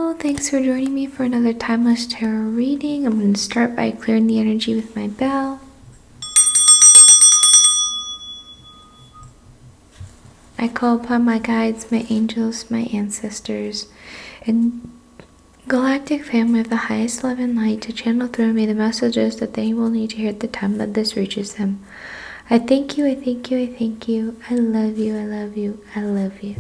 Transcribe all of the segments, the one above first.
Hello, thanks for joining me for another Timeless Tarot reading. I'm going to start by clearing the energy with my bell. I call upon my guides, my angels, my ancestors, and galactic family of the highest love and light to channel through me the messages that they will need to hear at the time that this reaches them. I thank you, I thank you, I thank you. I love you, I love you, I love you.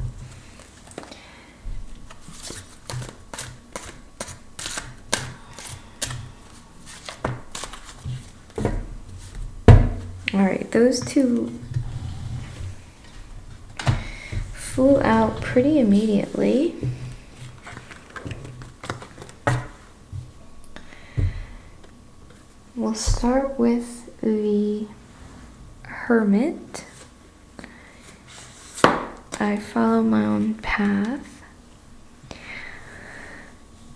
Alright, those two flew out pretty immediately. We'll start with the Hermit. I follow my own path.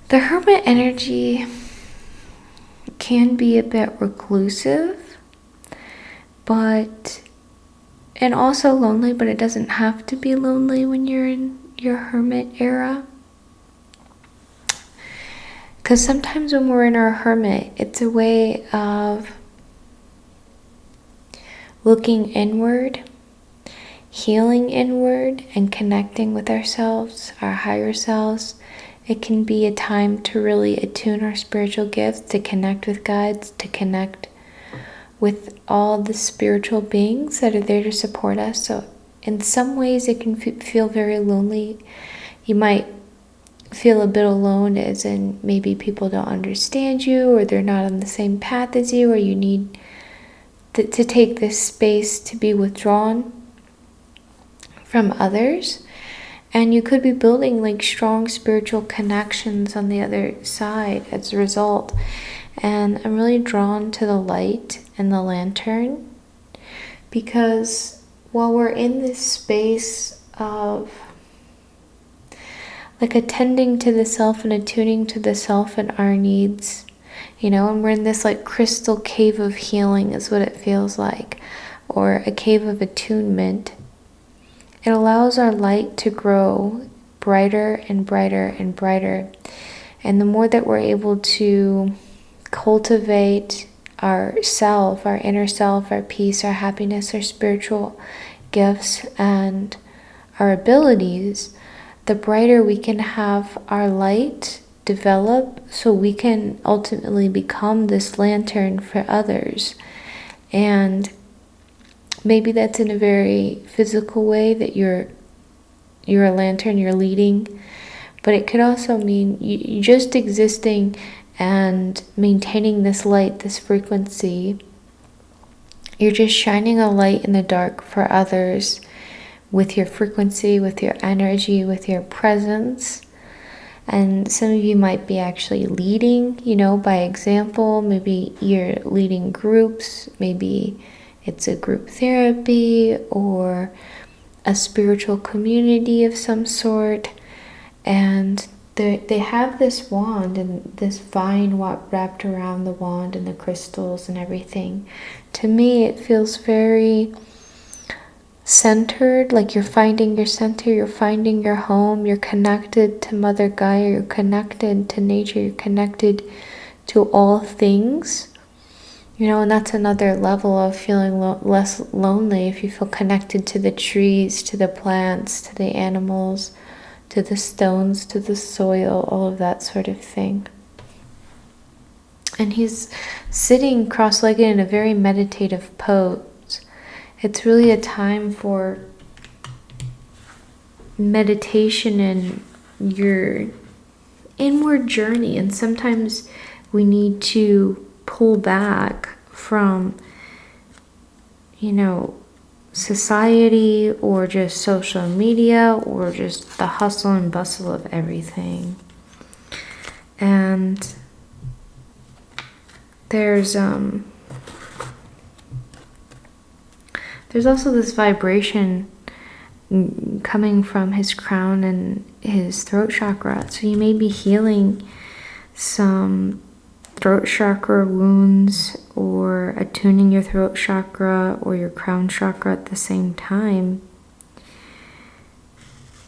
The Hermit energy can be a bit reclusive, and also lonely, but it doesn't have to be lonely when you're in your Hermit era. Because sometimes when we're in our Hermit, it's a way of looking inward, healing inward, and connecting with ourselves, our higher selves. It can be a time to really attune our spiritual gifts, to connect with guides, to connect with all the spiritual beings that are there to support us. So in some ways it can feel very lonely. You might feel a bit alone, as in maybe people don't understand you, or they're not on the same path as you, or you need to take this space to be withdrawn from others. And you could be building like strong spiritual connections on the other side as a result. And I'm really drawn to the light and the lantern, because while we're in this space of like attending to the self and attuning to the self and our needs, and we're in this like crystal cave of healing is what it feels like, or a cave of attunement, it allows our light to grow brighter and brighter and brighter. And the more that we're able to cultivate our self, our inner self, our peace, our happiness, our spiritual gifts, and our abilities, the brighter we can have our light develop, so we can ultimately become this lantern for others. And maybe that's in a very physical way, that you're a lantern, you're leading, but it could also mean you just existing and maintaining this light, this frequency. You're just shining a light in the dark for others with your frequency, with your energy, with your presence. And some of you might be actually leading, by example. Maybe you're leading groups, maybe it's a group therapy or a spiritual community of some sort. And they have this wand and this vine wrapped around the wand and the crystals and everything. To me, it feels very centered, like you're finding your center, you're finding your home, you're connected to Mother Gaia, you're connected to nature, you're connected to all things. And that's another level of feeling less lonely, if you feel connected to the trees, to the plants, to the animals, to the stones, to the soil, all of that sort of thing. And he's sitting cross-legged in a very meditative pose. It's really a time for meditation and your inward journey. And sometimes we need to pull back from, society, or just social media, or just the hustle and bustle of everything. And there's also this vibration coming from his crown and his throat chakra. So you may be healing some throat chakra wounds, or attuning your throat chakra or your crown chakra at the same time.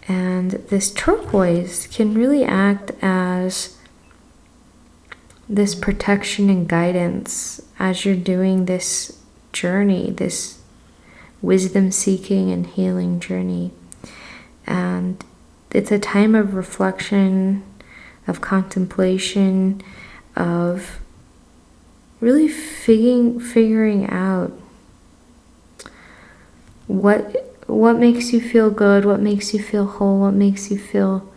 And this turquoise can really act as this protection and guidance as you're doing this journey, this wisdom seeking and healing journey. And it's a time of reflection, of contemplation, of really figuring out what makes you feel good, what makes you feel whole, what makes you feel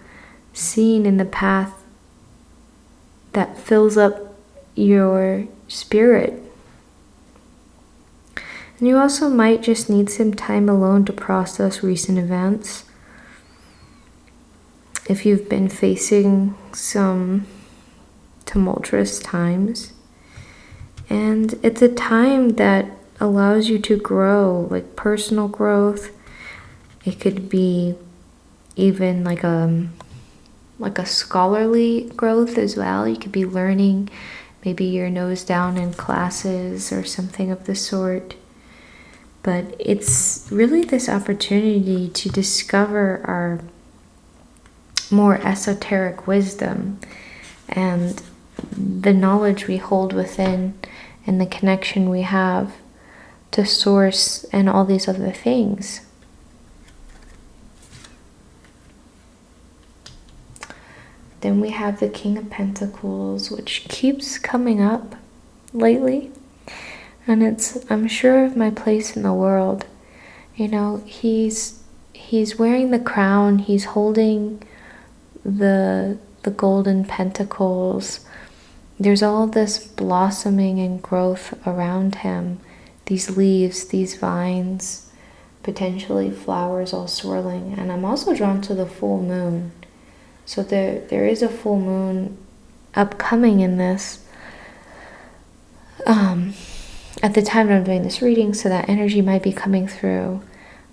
seen in the path that fills up your spirit. And you also might just need some time alone to process recent events. If you've been facing some tumultuous times. And it's a time that allows you to grow, like personal growth. It could be even like a scholarly growth as well. You could be learning, maybe your nose down in classes or something of the sort. But it's really this opportunity to discover our more esoteric wisdom and the knowledge we hold within and the connection we have to source and all these other things. Then we have the King of Pentacles, which keeps coming up lately. And I'm sure of my place in the world. You know, he's wearing the crown, he's holding the golden pentacles. There's all this blossoming and growth around him. These leaves, these vines, potentially flowers all swirling. And I'm also drawn to the full moon. So there is a full moon upcoming in this. At the time that I'm doing this reading, so that energy might be coming through.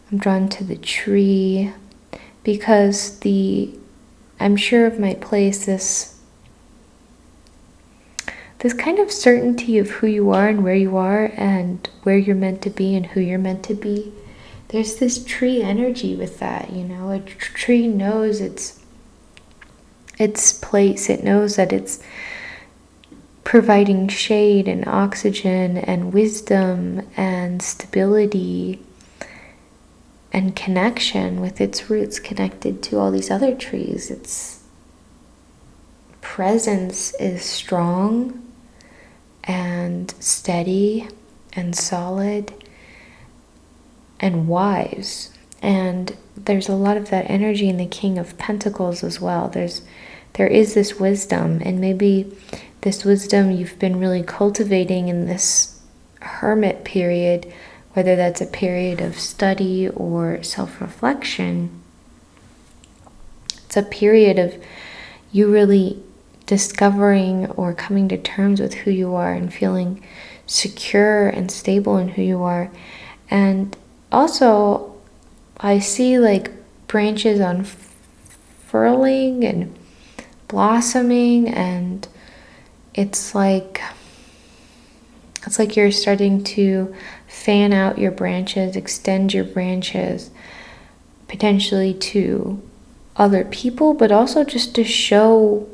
I'm drawn to the tree because I'm sure of my place, this kind of certainty of who you are and where you're meant to be and who you're meant to be. There's this tree energy with that, you know. A tree knows its place. It knows that it's providing shade and oxygen and wisdom and stability and connection with its roots connected to all these other trees. Its presence is strong and steady and solid and wise. And there's a lot of that energy in the King of Pentacles as well. There is this wisdom, and maybe this wisdom you've been really cultivating in this hermit period, whether that's a period of study or self-reflection. It's a period of you really discovering or coming to terms with who you are and feeling secure and stable in who you are. And also, I see like branches unfurling and blossoming, and it's like you're starting to fan out your branches, extend your branches, potentially to other people, but also just to show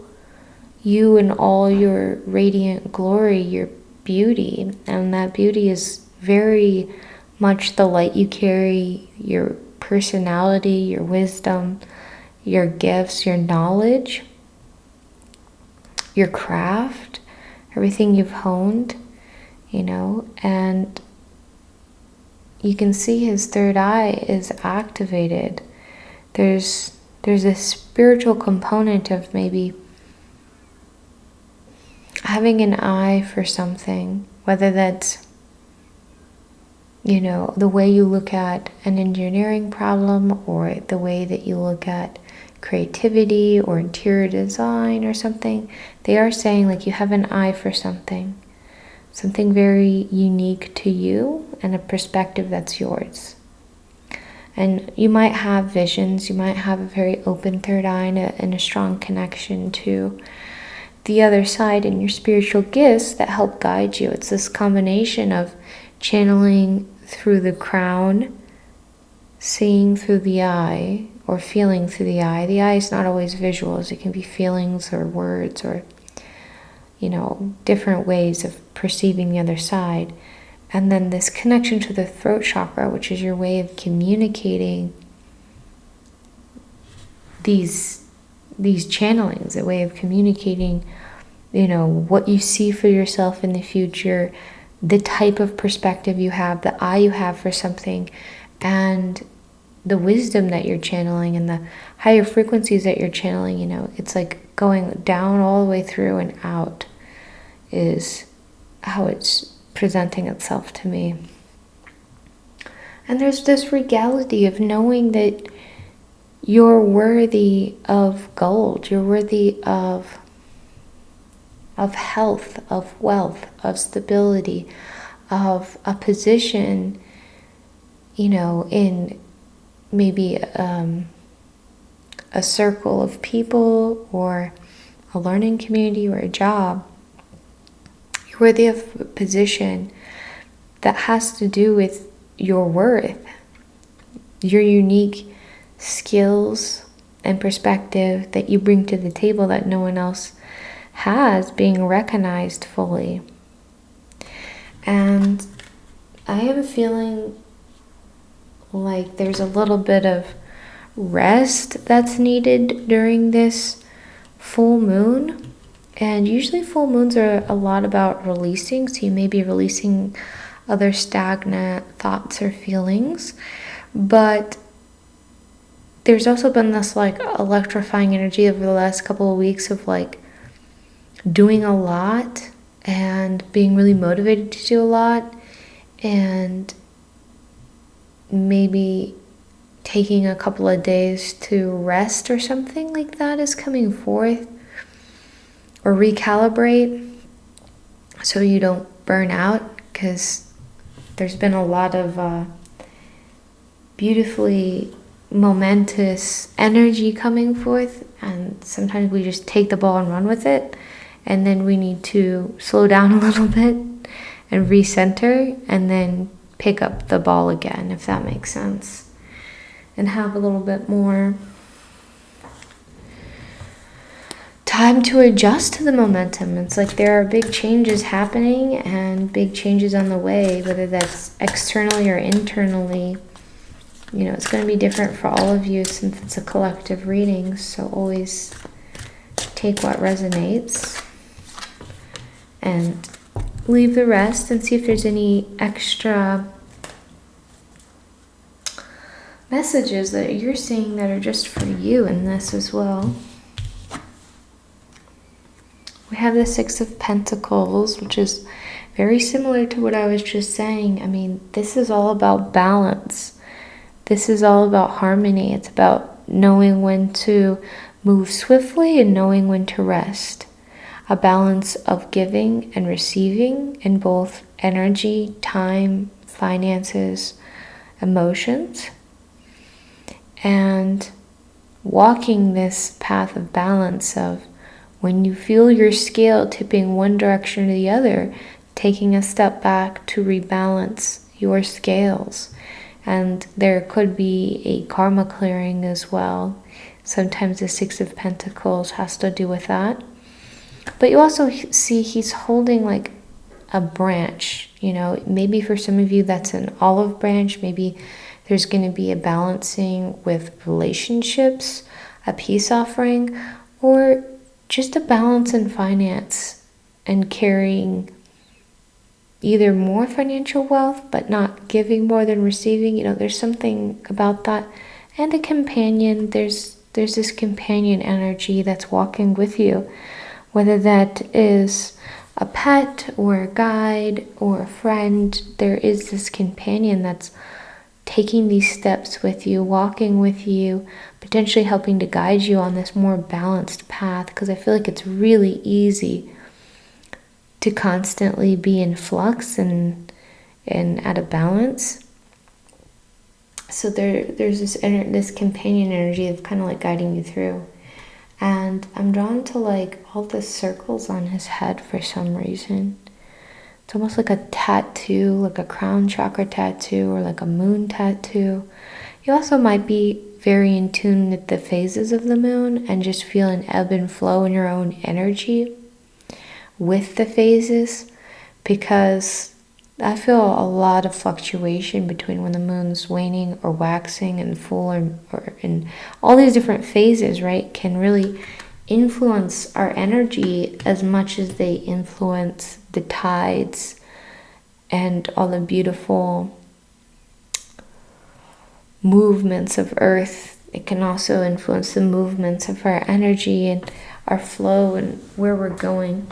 you in all your radiant glory, your beauty. And that beauty is very much the light you carry, your personality, your wisdom, your gifts, your knowledge, your craft, everything you've honed, you know. And you can see his third eye is activated. There's a spiritual component of maybe having an eye for something, whether that's, you know, the way you look at an engineering problem, or the way that you look at creativity or interior design or something. They are saying like you have an eye for something very unique to you and a perspective that's yours. And you might have visions, you might have a very open third eye and a strong connection to the other side and your spiritual gifts that help guide you. It's this combination of channeling through the crown, seeing through the eye, or feeling through the eye. The eye is not always visuals. It can be feelings or words or, different ways of perceiving the other side. And then this connection to the throat chakra, which is your way of communicating these channelings, a way of communicating, what you see for yourself in the future, the type of perspective you have, the eye you have for something, and the wisdom that you're channeling and the higher frequencies that you're channeling. It's like going down all the way through and out is how it's presenting itself to me. And there's this regality of knowing that you're worthy of gold, you're worthy of health, of wealth, of stability, of a position, in maybe a circle of people or a learning community or a job. You're worthy of a position that has to do with your worth, your unique skills and perspective that you bring to the table that no one else has, being recognized fully. And I have a feeling like there's a little bit of rest that's needed during this full moon. And usually full moons are a lot about releasing, so you may be releasing other stagnant thoughts or feelings. But there's also been this electrifying energy over the last couple of weeks of doing a lot and being really motivated to do a lot, and maybe taking a couple of days to rest or something like that is coming forth, or recalibrate so you don't burn out, because there's been a lot of beautifully momentous energy coming forth, and sometimes we just take the ball and run with it, and then we need to slow down a little bit and recenter and then pick up the ball again, if that makes sense, and have a little bit more time to adjust to the momentum. It's like there are big changes happening and big changes on the way, whether that's externally or internally. It's going to be different for all of you since it's a collective reading, so always take what resonates and leave the rest, and see if there's any extra messages that you're seeing that are just for you in this as well. We have the Six of Pentacles, which is very similar to what I was just saying. This is all about balance. This is all about harmony. It's about knowing when to move swiftly and knowing when to rest. A balance of giving and receiving in both energy, time, finances, emotions. And walking this path of balance of when you feel your scale tipping one direction or the other, taking a step back to rebalance your scales. And there could be a karma clearing as well. Sometimes the Six of Pentacles has to do with that. But you also see he's holding a branch. Maybe for some of you that's an olive branch. Maybe there's going to be a balancing with relationships, a peace offering, or just a balance in finance and carrying either more financial wealth but not giving more than receiving. There's something about that. And a companion, there's this companion energy that's walking with you, whether that is a pet or a guide or a friend. There is this companion that's taking these steps with you, walking with you, potentially helping to guide you on this more balanced path, because I feel like it's really easy to constantly be in flux and out of balance. So there's this companion energy of kind of guiding you through. And I'm drawn to all the circles on his head for some reason. It's almost like a tattoo, like a crown chakra tattoo or like a moon tattoo. You also might be very in tune with the phases of the moon and just feel an ebb and flow in your own energy with the phases, because I feel a lot of fluctuation between when the moon's waning or waxing and full, or in all these different phases, right, can really influence our energy as much as they influence the tides and all the beautiful movements of Earth. It can also influence the movements of our energy and our flow and where we're going.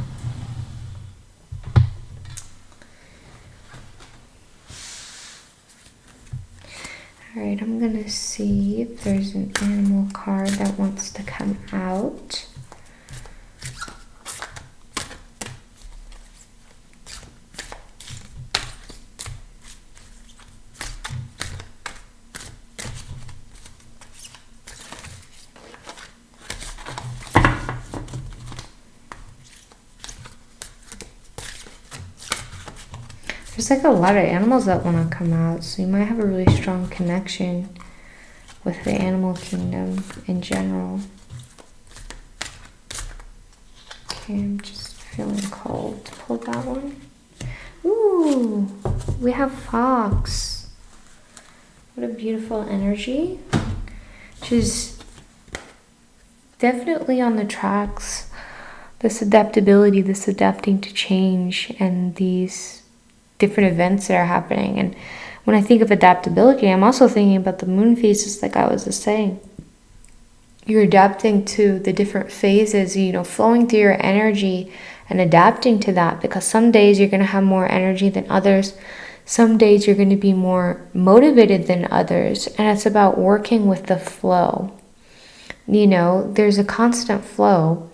Alright, I'm gonna see if there's an animal card that wants to come out. There's like a lot of animals that want to come out, so you might have a really strong connection with the animal kingdom in general. Okay, I'm just feeling called to pull that one. Ooh, we have fox. What a beautiful energy. She's definitely on the tracks. This adaptability, this adapting to change, and these different events that are happening. And when I think of adaptability, I'm also thinking about the moon phases, like I was just saying. You're adapting to the different phases, you know, flowing through your energy and adapting to that, because some days you're going to have more energy than others. Some days you're going to be more motivated than others, and it's about working with the flow. You know, there's a constant flow,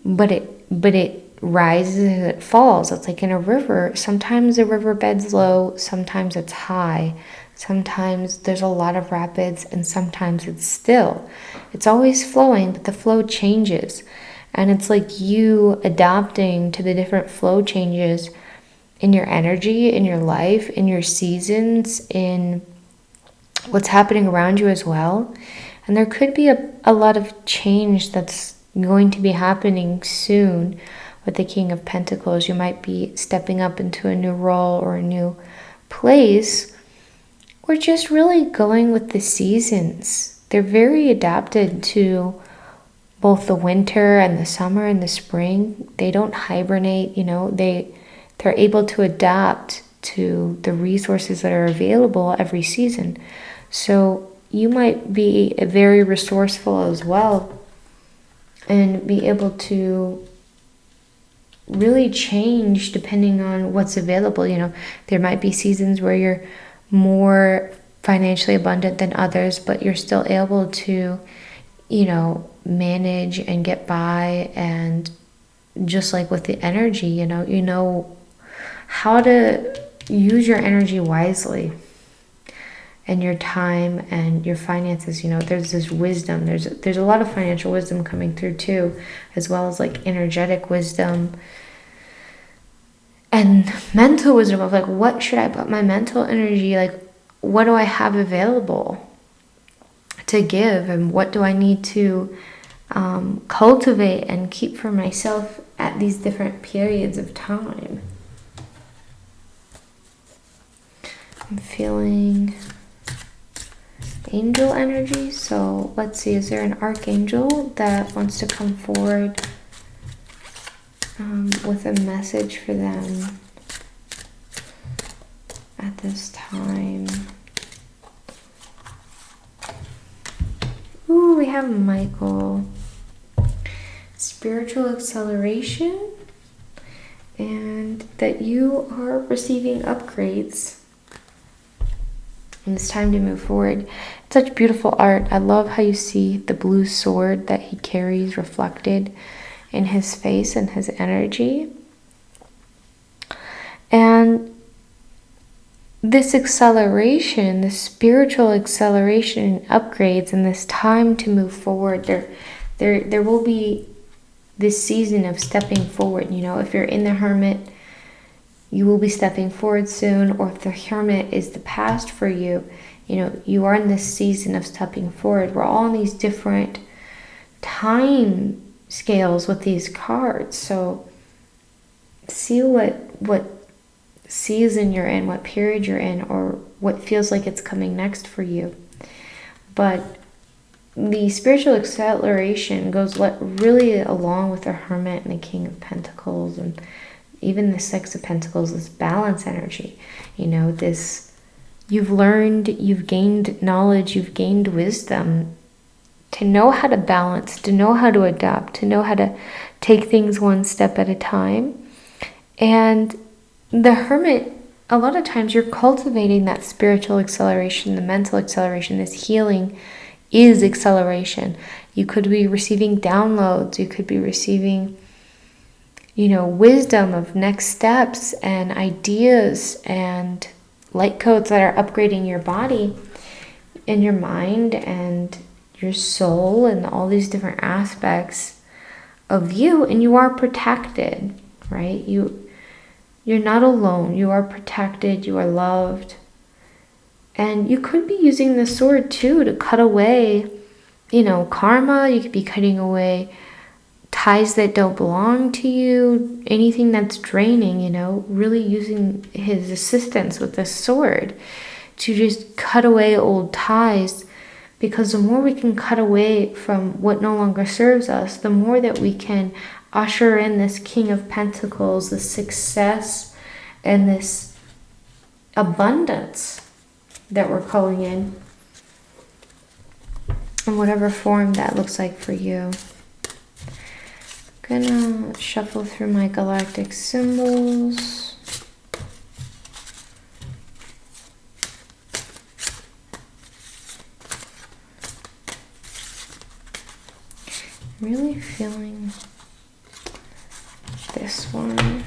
but it rises and it falls. It's like in a river. Sometimes the riverbed's low, sometimes it's high. Sometimes there's a lot of rapids, and sometimes it's still. It's always flowing, but the flow changes. And it's like you adapting to the different flow changes in your energy, in your life, in your seasons, in what's happening around you as well. And there could be a lot of change that's going to be happening soon. With the King of Pentacles, you might be stepping up into a new role or a new place, or just really going with the seasons. They're very adapted to both the winter and the summer and the spring. They don't hibernate, you know, they're able to adapt to the resources that are available every season. So you might be very resourceful as well and be able to really change depending on what's available. You know, there might be seasons where you're more financially abundant than others, but you're still able to, you know, manage and get by. And just like with the energy, you know how to use your energy wisely, and your time and your finances. You know, there's this wisdom, there's a lot of financial wisdom coming through too, as well as like energetic wisdom and mental wisdom of like, what should I put my mental energy, like what do I have available to give, and what do I need to cultivate and keep for myself at these different periods of time. I'm feeling angel energy. So let's see, is there an archangel that wants to come forward with a message for them at this time? Ooh, we have Michael. Spiritual acceleration, and that you are receiving upgrades. And it's time to move forward. It's such beautiful art. I love how you see the blue sword that he carries reflected in his face and his energy. And this acceleration, this spiritual acceleration and upgrades, and this time to move forward, there will be this season of stepping forward. You know, if you're in the Hermit, you will be stepping forward soon, or if the Hermit is the past for you, You know, you are in this season of stepping forward. We're all in these different time scales with these cards. So see what season you're in, what period you're in, or what feels like it's coming next for you. But the spiritual acceleration goes really along with the Hermit and the King of Pentacles, and even the Six of Pentacles, this balance energy. You know, this, you've learned, you've gained knowledge, you've gained wisdom to know how to balance, to know how to adapt, to know how to take things one step at a time. And the Hermit, a lot of times you're cultivating that spiritual acceleration, the mental acceleration, this healing is acceleration. You could be receiving downloads, you could be receiving, you know, wisdom of next steps and ideas and light codes that are upgrading your body and your mind and your soul and all these different aspects of you. And you are protected, right? You're not alone. You are protected. You are loved. And you could be using the sword too to cut away, you know, karma. You could be cutting away ties that don't belong to you, anything that's draining, you know, really using his assistance with the sword to just cut away old ties. Because the more we can cut away from what no longer serves us, the more that we can usher in this King of Pentacles, this success and this abundance that we're calling in whatever form that looks like for you. I'm gonna shuffle through my galactic symbols. Really feeling this one.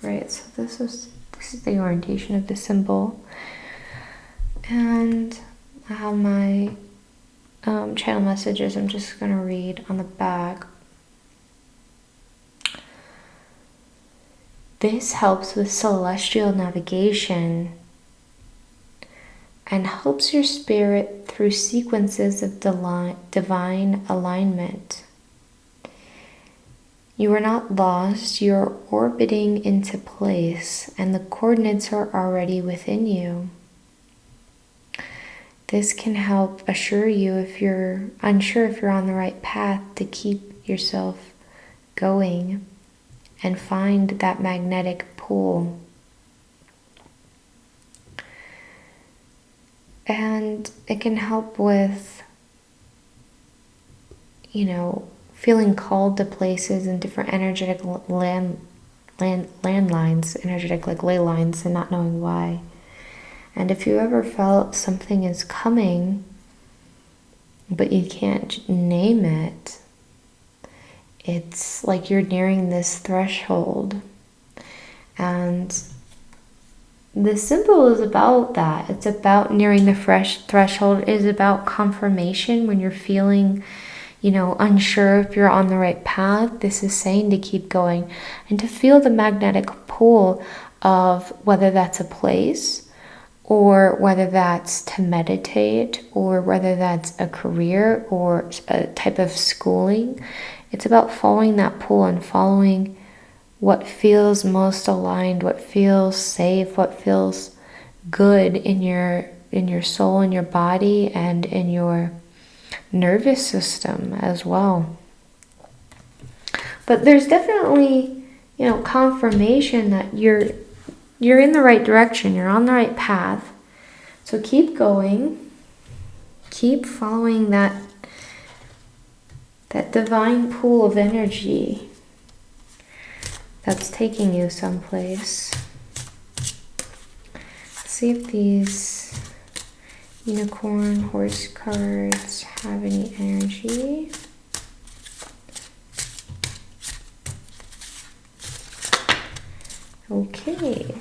Right, so this is the orientation of the symbol. And I have my channel messages. I'm just going to read on the back. This helps with celestial navigation and helps your spirit through sequences of divine alignment. You are not lost, you are orbiting into place, and the coordinates are already within you. This can help assure you, if you're unsure if you're on the right path, to keep yourself going and find that magnetic pull. And it can help with, you know, feeling called to places and different energetic landlines, energetic like ley lines, and not knowing why. And if you ever felt something is coming, but you can't name it, it's like you're nearing this threshold. And the symbol is about that. It's about nearing the threshold. It is about confirmation when you're feeling, you know, unsure if you're on the right path. This is saying to keep going and to feel the magnetic pull of whether that's a place, or whether that's to meditate, or whether that's a career or a type of schooling. It's about following that pull and following what feels most aligned, what feels safe, what feels good in your soul, in your body, and in your nervous system as well. But there's definitely, you know, confirmation that you're in the right direction, you're on the right path. So keep going, keep following that divine pool of energy that's taking you someplace. See if these unicorn horse cards have any energy. Okay.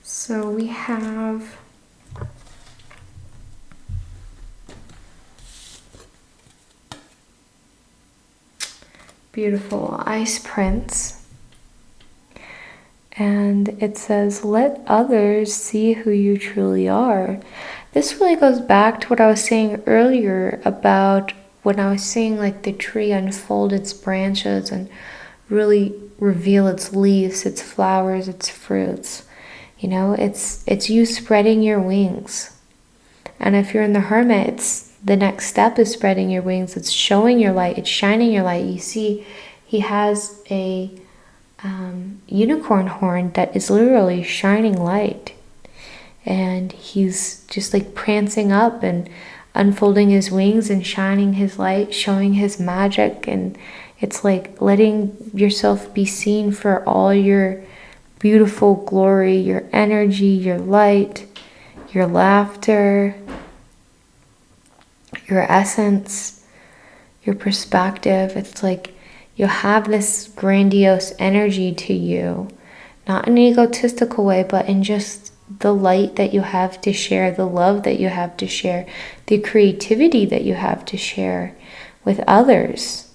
So we have beautiful ice prince. And it says, let others see who you truly are. This really goes back to what I was saying earlier about when I was seeing like the tree unfold its branches and really reveal its leaves, its flowers, its fruits. You know, it's you spreading your wings. And if you're in the hermit, it's the next step is spreading your wings. It's showing your light. It's shining your light. You see, he has a unicorn horn that is literally shining light. And he's just like prancing up and unfolding his wings and shining his light, showing his magic. And it's like letting yourself be seen for all your beautiful glory, your energy, your light, your laughter, your essence, your perspective. It's like you have this grandiose energy to you, not in an egotistical way, but in just the light that you have to share, the love that you have to share, the creativity that you have to share with others.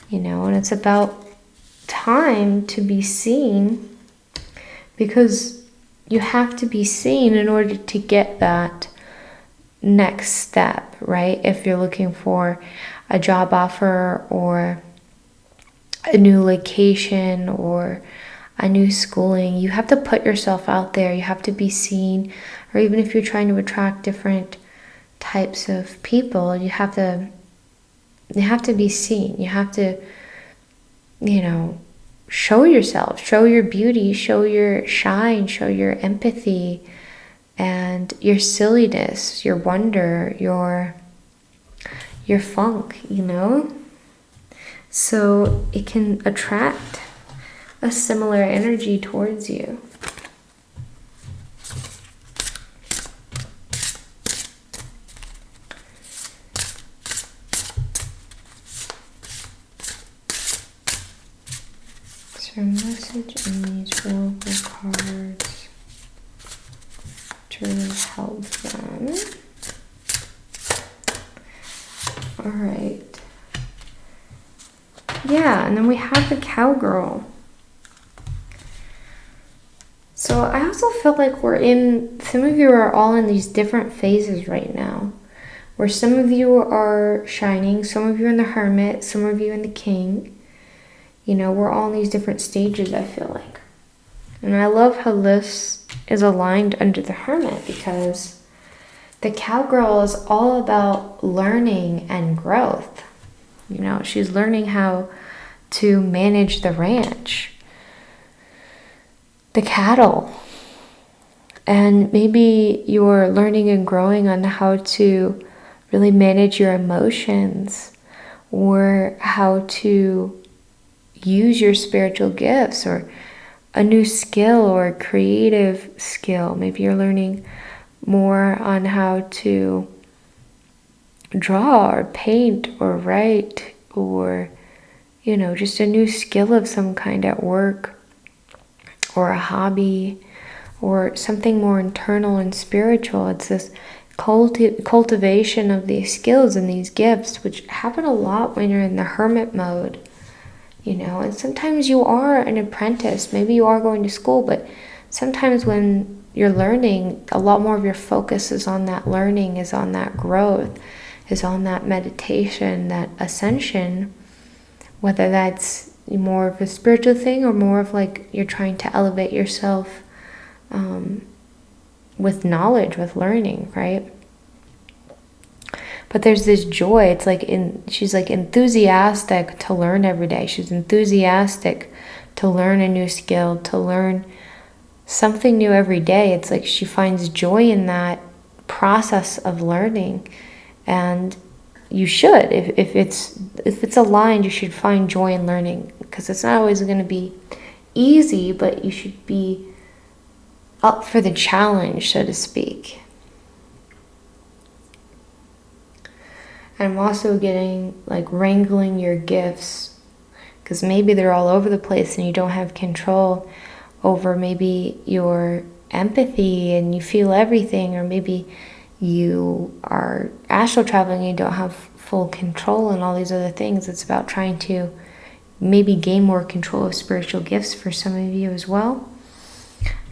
You know, and it's about time to be seen, because you have to be seen in order to get that next step, right? If you're looking for a job offer or a new location or a new schooling, you have to put yourself out there. You have to be seen. Or even if you're trying to attract different types of people, you have to be seen. You have to, you know, show yourself, show your beauty, show your shine, show your empathy and your silliness, your wonder, your funk, you know? So it can attract a similar energy towards you. Is there a message in these oracle cards to help them? All right. Yeah, and then we have the cowgirl. So I also feel like some of you are all in these different phases right now, where some of you are shining, some of you are in the hermit, some of you in the king. You know, we're all in these different stages, I feel like. And I love how this is aligned under the hermit, because the cowgirl is all about learning and growth. You know, she's learning how to manage the ranch, the cattle, and maybe you're learning and growing on how to really manage your emotions, or how to use your spiritual gifts, or a new skill or a creative skill. Maybe you're learning more on how to draw or paint or write, or, you know, just a new skill of some kind at work, or a hobby, or something more internal and spiritual. It's this cultivation of these skills and these gifts, which happen a lot when you're in the hermit mode, you know. And sometimes you are an apprentice, maybe you are going to school, but sometimes when you're learning, a lot more of your focus is on that learning, is on that growth, is on that meditation, that ascension, whether that's more of a spiritual thing or more of like you're trying to elevate yourself with knowledge, with learning, right? But there's this joy. It's like she's like enthusiastic to learn every day. She's enthusiastic to learn a new skill, to learn something new every day. It's like she finds joy in that process of learning. And you should, if it's aligned, you should find joy in learning, because it's not always going to be easy, but you should be up for the challenge, so to speak. I'm also getting like wrangling your gifts, because maybe they're all over the place and you don't have control over maybe your empathy and you feel everything, or maybe you are astral traveling and you don't have full control and all these other things. It's about trying to maybe gain more control of spiritual gifts for some of you as well.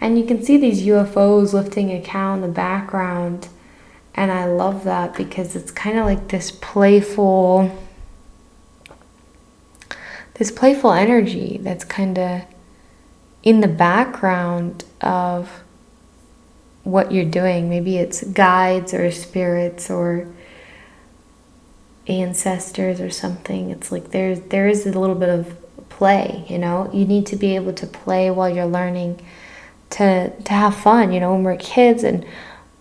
And you can see these UFOs lifting a cow in the background. And I love that because it's kind of like this playful energy that's kind of in the background of what you're doing. Maybe it's guides or spirits or ancestors or something. It's like there is a little bit of play, you know. You need to be able to play while you're learning, to have fun, you know. When we're kids and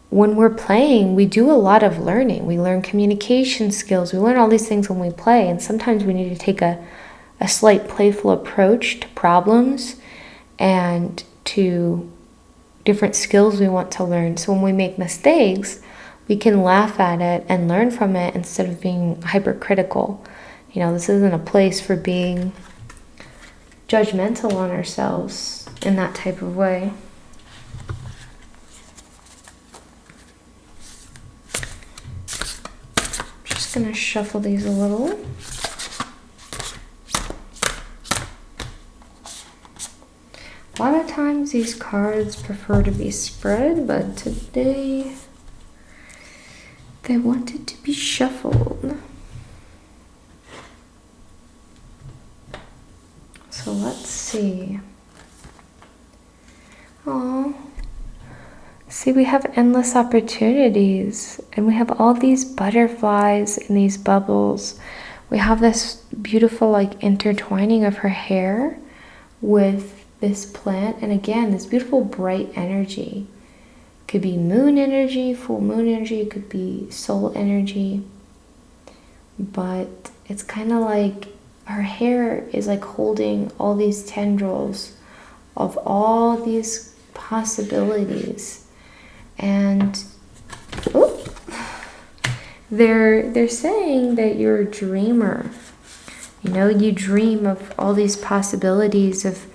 when we're playing, we do a lot of learning. We learn communication skills. We learn all these things when we play, and sometimes we need to take a slight playful approach to problems and to different skills we want to learn. So when we make mistakes, we can laugh at it and learn from it instead of being hypercritical. You know, this isn't a place for being judgmental on ourselves in that type of way. I'm just going to shuffle these a little. A lot of times these cards prefer to be spread, but today they wanted to be shuffled. So let's see. Oh, see, we have endless opportunities, and we have all these butterflies in these bubbles. We have this beautiful like intertwining of her hair with this plant, and again, this beautiful bright energy. Could be moon energy, full moon energy, it could be soul energy. But it's kind of like her hair is like holding all these tendrils of all these possibilities. And they're saying that you're a dreamer. You know, you dream of all these possibilities of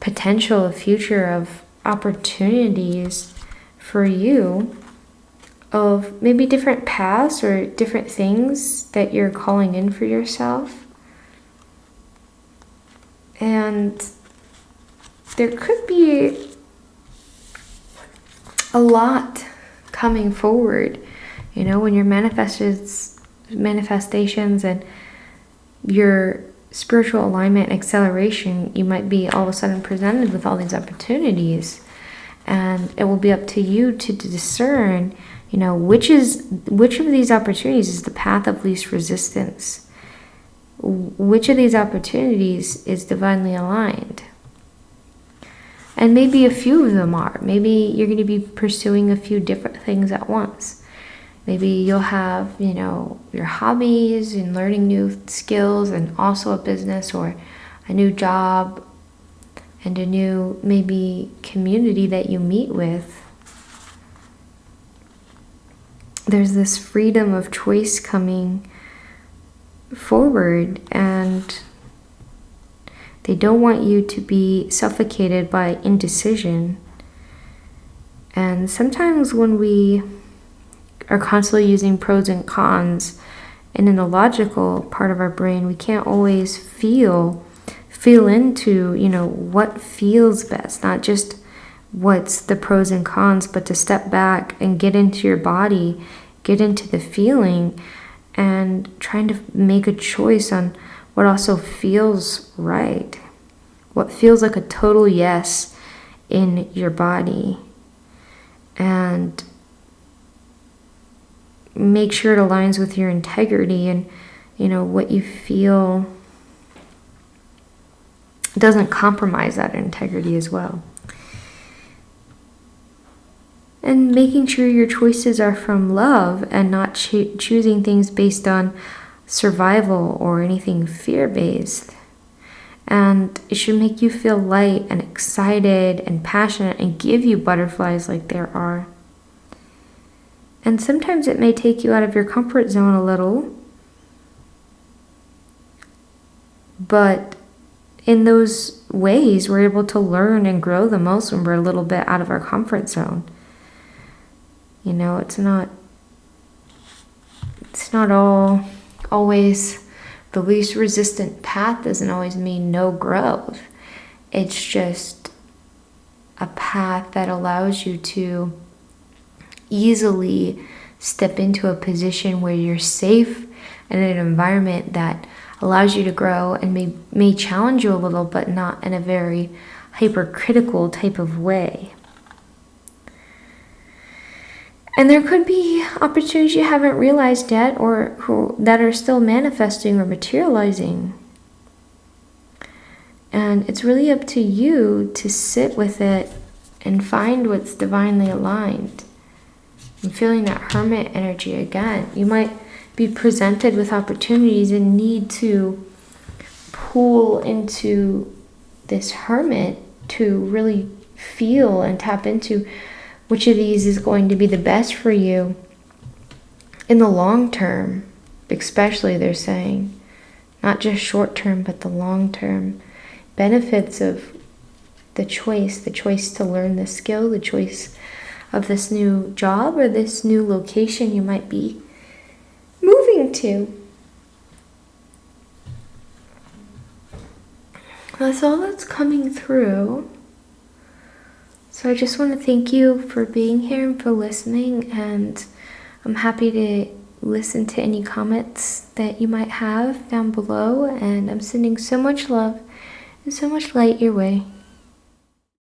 potential, of future, of opportunities for you, of maybe different paths or different things that you're calling in for yourself. And there could be a lot coming forward, you know, when your manifestations and your spiritual alignment and acceleration, you might be all of a sudden presented with all these opportunities, and it will be up to you to discern, you know, which of these opportunities is the path of least resistance, which of these opportunities is divinely aligned. And maybe a few of them are. Maybe you're going to be pursuing a few different things at once. Maybe you'll have, you know, your hobbies and learning new skills and also a business or a new job and a new, maybe, community that you meet with. There's this freedom of choice coming forward, and they don't want you to be suffocated by indecision. And sometimes when we are constantly using pros and cons, and in the logical part of our brain, we can't always feel into, you know, what feels best, not just what's the pros and cons, but to step back and get into your body, get into the feeling, and trying to make a choice on what also feels right, what feels like a total yes in your body. And make sure it aligns with your integrity and, you know, what you feel doesn't compromise that integrity as well. And making sure your choices are from love and not choosing things based on survival or anything fear-based. And it should make you feel light and excited and passionate and give you butterflies like there are. And sometimes it may take you out of your comfort zone a little, but in those ways, we're able to learn and grow the most when we're a little bit out of our comfort zone. You know, it's not all always the least resistant path doesn't always mean no growth. It's just a path that allows you to easily step into a position where you're safe in an environment that allows you to grow and may challenge you a little, but not in a very hypercritical type of way. And there could be opportunities you haven't realized yet, or that are still manifesting or materializing. And it's really up to you to sit with it and find what's divinely aligned. I'm feeling that hermit energy again. You might be presented with opportunities and need to pull into this hermit to really feel and tap into which of these is going to be the best for you in the long term, especially, they're saying. Not just short term, but the long term benefits of the choice to learn the skill, the choice of this new job or this new location you might be moving to. That's all that's coming through. So I just want to thank you for being here and for listening, and I'm happy to listen to any comments that you might have down below, and I'm sending so much love and so much light your way.